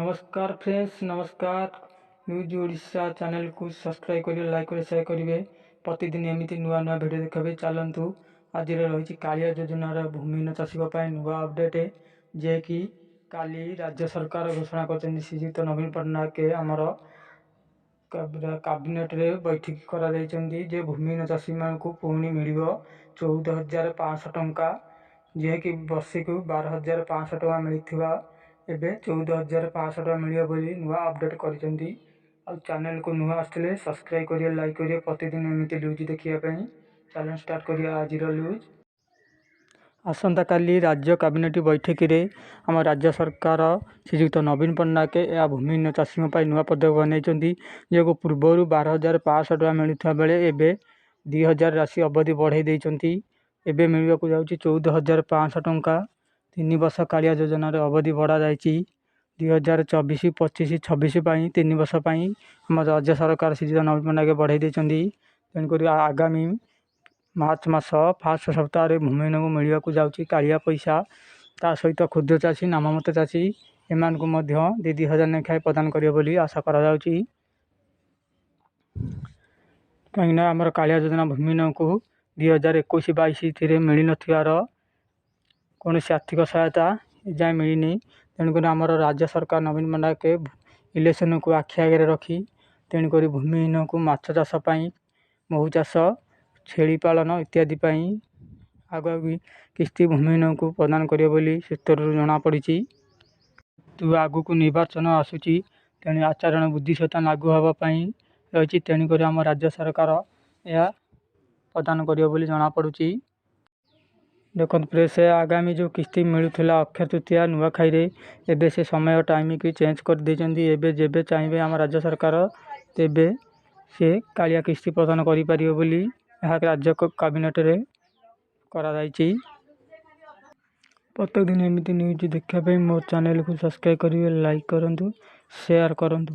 नमस्कार फ्रेंड्स, नमस्कार। News Odisha channel को सब्सक्राइब करेंगे, लाइक करेंगे, शेयर करेंगे। प्रतिदिन एमती नुआ नुआ भिडियो देखा चलतु। आज रही कालिया योजनार भूमिहीन चाषी नुआ अपडेट जे कि काली राज्य सरकार घोषणा कर श्रीजुक्त नवीन पट्टनायक आमर कैबिनेट रे बैठक कर भूमिहीन चाषी मान पुणी मिल 14,500 टंका जे कि वर्षिक 12,500 टंका मिलता एबे 14,500 टंका मिलियो बोली नुआ अपडेट करिसेंती। आ चैनल को नुआ आसले सब्सक्राइब करिए, लाइक करिए। प्रतिदिन एमती न्यूज देखिया पई चैनल स्टार्ट करिए। आज न्यूज आसंता काली राज्य कैबिनेट बैठक रे आम राज्य सरकार श्रीजुक्त नवीन पट्टनायक या भूमिहीन चाषी नुआ पदक बनई जो पूर्वर 12,500 टंका मिलता बेले एबे 2,000 राशि अवधि बढ़ई देइचंती। एबे मिलवाक जाउची 14,500 टंका। 3 वर्ष कालिया योजनार अवधि बढ़ा जाइए 2024, 25, 26 3 वर्ष आम राज्य सरकार श्रीजुक्त नवीन पट्टनायक बढ़ई देइचंती। तेणुक आगामी मार्च मास फास्ट सप्ताह भूमिहीन को मिलवाक जाउची कालिया पैसा। ता सहित क्षुद्र चाषी, नाममात्र चाषी एमान को 2,000 लेखाएं प्रदान करियो बोली आशा करा जाउची। कहीं आमर कालिया योजना भूमिहीन को 2021-22 मिल नथिबार कौन आर्थिक सहायता एजाए मिलनी। तेणुक आमर राज्य सरकार नवीन पट्टनायक इलेक्शन को आखि आगे रखी तेणुक भूमिहीन को माछ चाष, महू चाष, छेली पालन इत्यादि आगे भी किस्ती भूमिहीन को प्रदान करियो बोली सूत्र जना पड़ी। तू आगु को निर्वाचन आसूची तेणु आचरण बुद्धिशता लागू होगापाई रही। तेणुक आम राज्य सरकार यह प्रदान करियो बोली जना पड़ुची। देखो प्रेस आगामी जो किस्ती मिलूला अक्षय तृतीया नुआखाई एबे से समय टाइम की चेंज कर देइचंती। एबे जेबे चाहिए आम राज्य सरकार तेबे से कालिया किस्ती प्रदान करि परियो बोली यह राज्य कैबिनेट रे करा जाइछि। प्रत्येक दिन एमती न्यूज देखा मोर चैनल को सब्सक्राइब करेंगे, लाइक करंतु, शेयर करंतु।